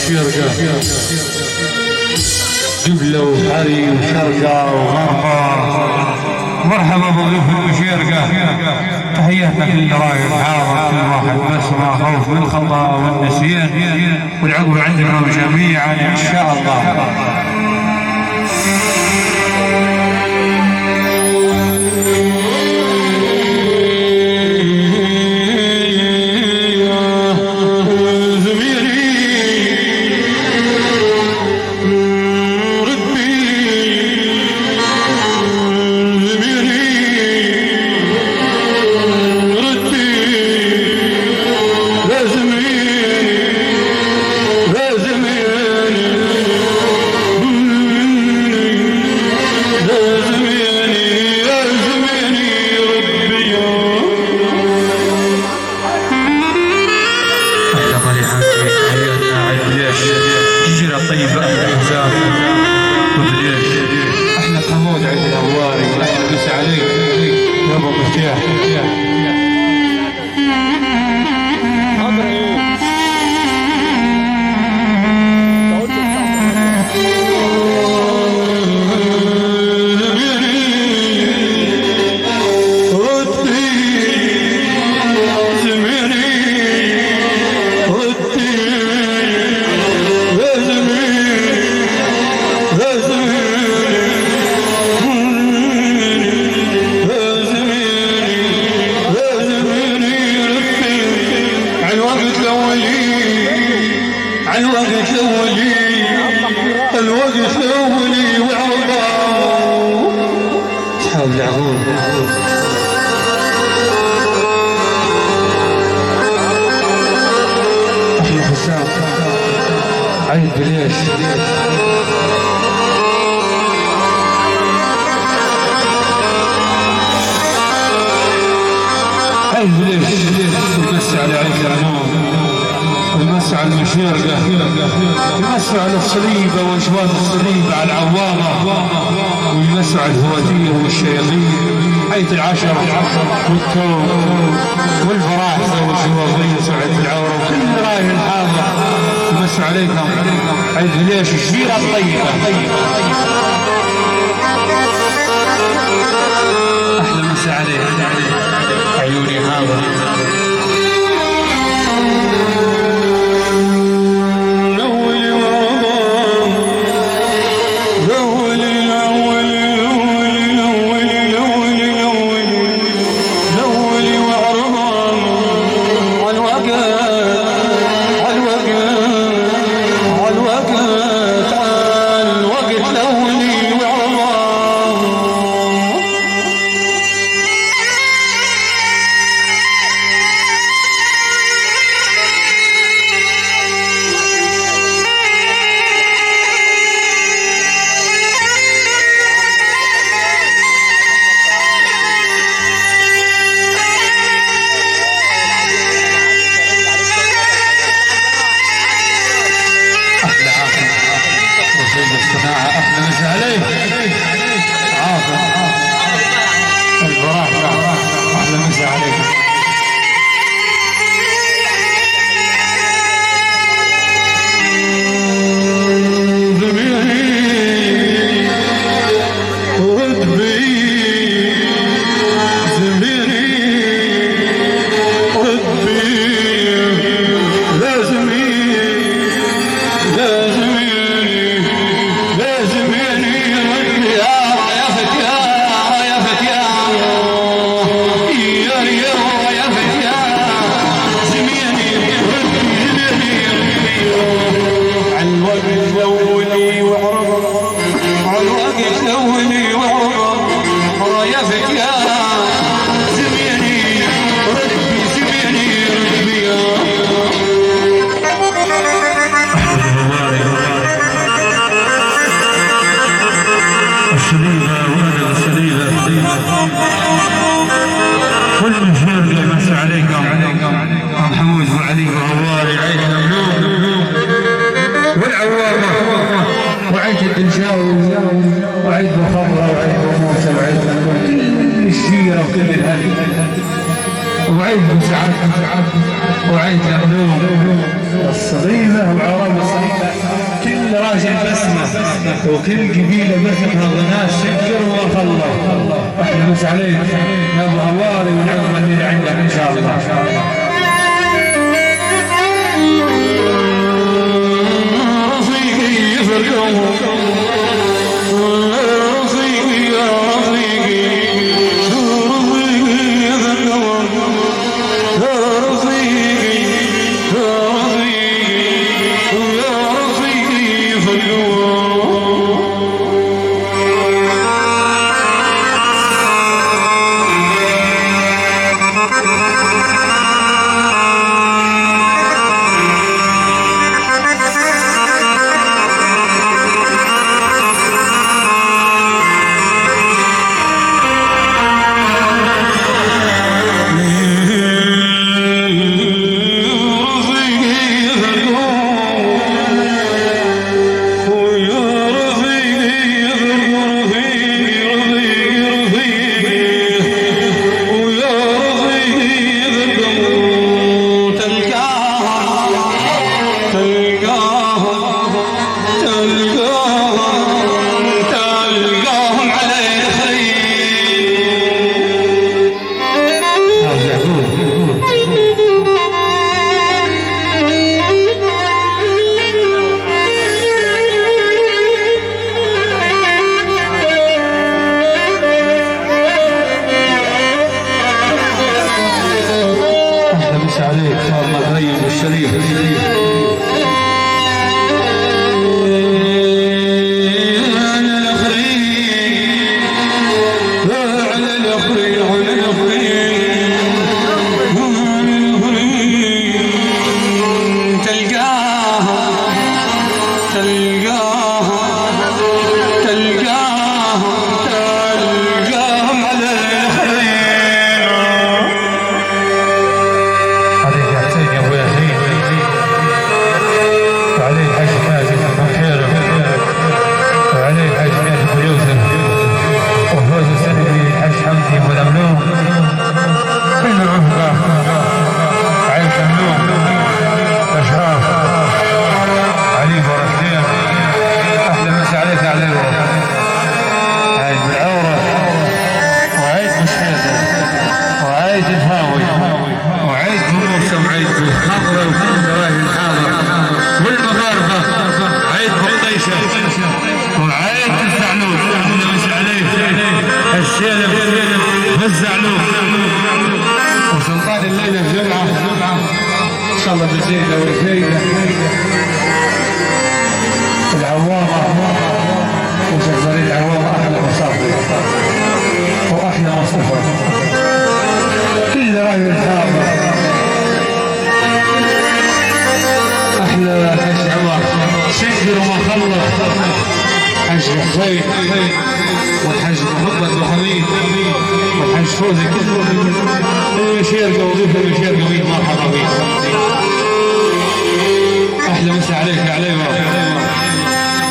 والشرقة جبلة وحري وشرقة وغربة. مرحبا بضيوف المشيرقة، تحياتنا لكل رايح حاضر، كل واحد بس ما خوف من الخطأ والنسيان، والعقب عندكم جميعا إن شاء الله. عيد بليش عيد بليش يمسي على عيد العنوم، يمسي على المشيرقة، يمسي على الصليبة واشواط الصليبة على العوامة، ويمسي على الهواتير والشياطين، عيد العشر والتوب والفراحة والشواطين وسعة العورة وكل رايح الحاضر يمسي عليكم. عيد بليش الجيرة الطيبة، أحلى مسا عليك عيوني حاضر. وعيد بخمرة وعيد بموسى وعيد كل الشيرة وكل الهدي وعيد بسعادة وعيد العلوم الصغيرة وعرب الصغيرة وكل قبيلة مثلها وناس سكر وخلص. احنا مس عليك يا ابو هواري ونعم اللي عندك ان شاء الله. رفيقي يفرقوا عليك ان شاء الله طيب والشريف. وسلطان الليله الجمعه ان شاء الله بزيده وزيده العوامه وزرزرين العوامه احلى مصافي واحلى مصطفى كل راي الحاضر احلى حج عمر سجل وما خلص حج حسين والحج محمد وحميد والحج فوزي كله شيرقه وضيفه شيرقه ويد مرحبا بك. احلى مسا عليك يا عليوه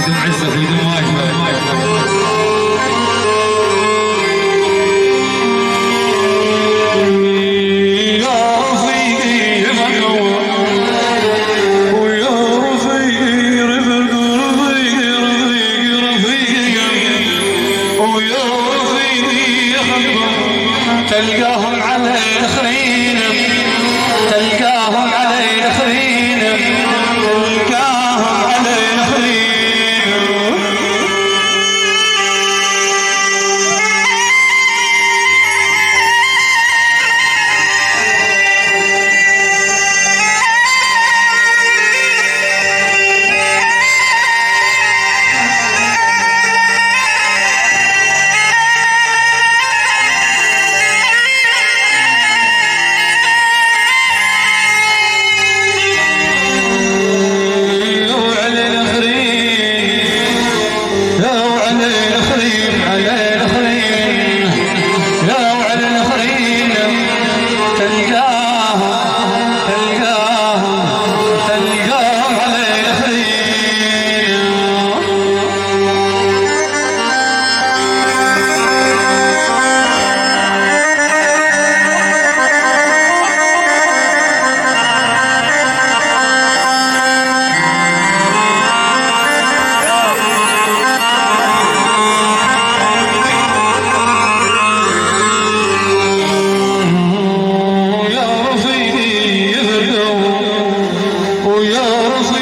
بدون عزه بدون واجبه. تلقاهم على الخرين تلقاهم على الخرين تلقاهم على الخرين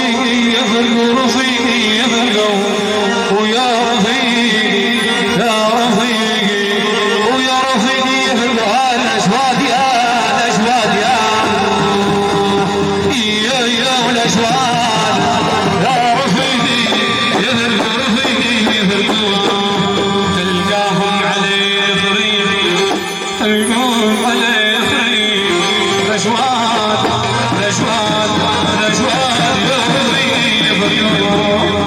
رفيقي يفرقوا رفيقي يفرقوا ويا رفيقي يا رفيقي ويا رفيقي يفرقوا الأشواق يا الأشواق يا الأشواق يا رفيقي يفرقوا رفيقي يفرقوا تلقاهم علي طريق تلقاهم علي طريق الأشواق الأشواق الأشواق يا رفيقي يفرقوا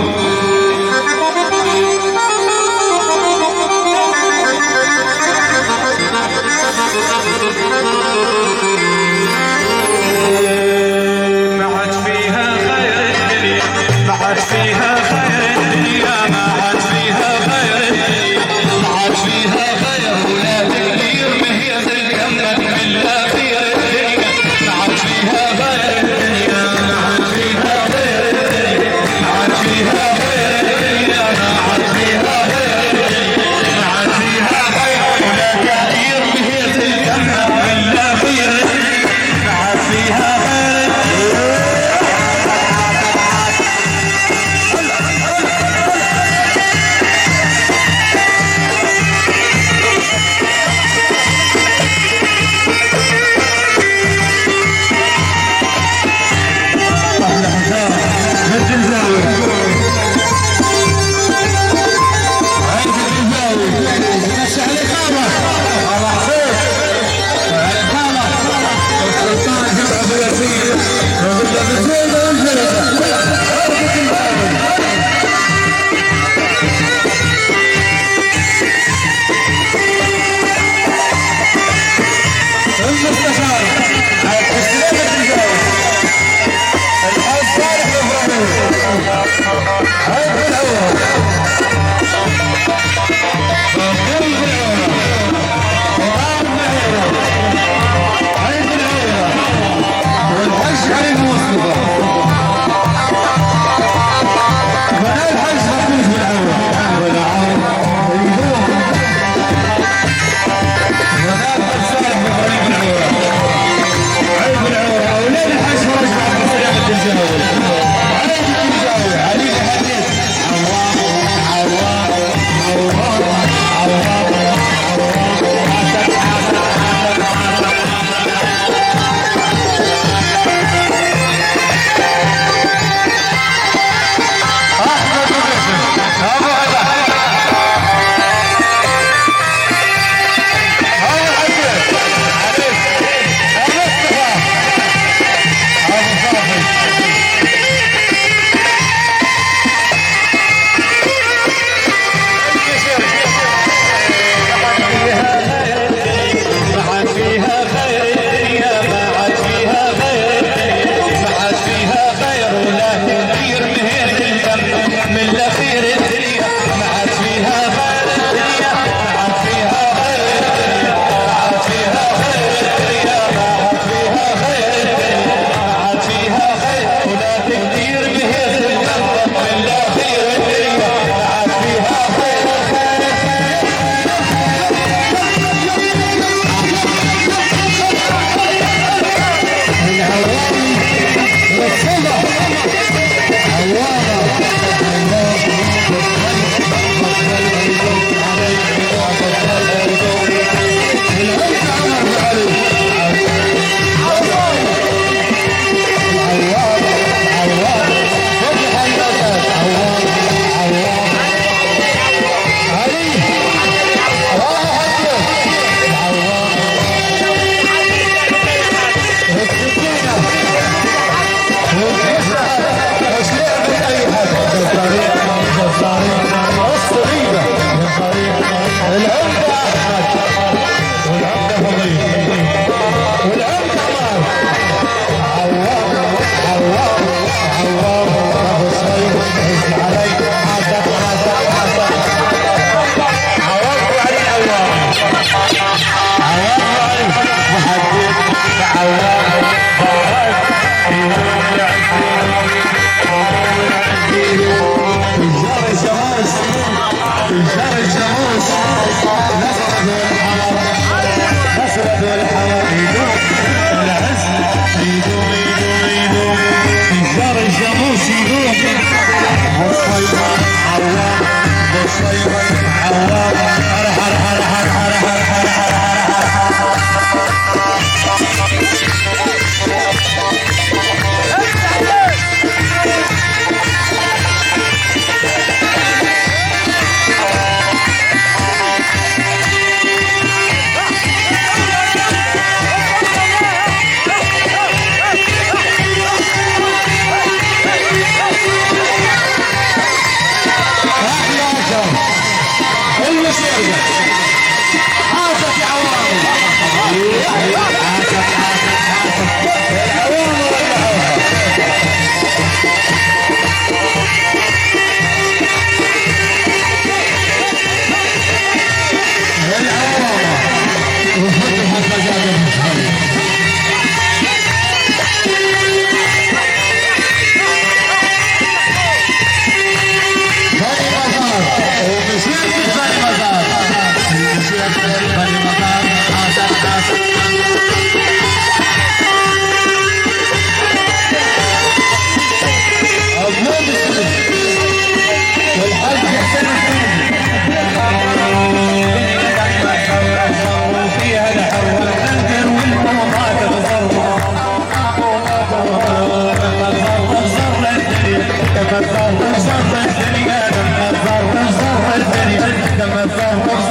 لما الظهر صار الدنيا لما الظهر صار الدنيا لما الظهر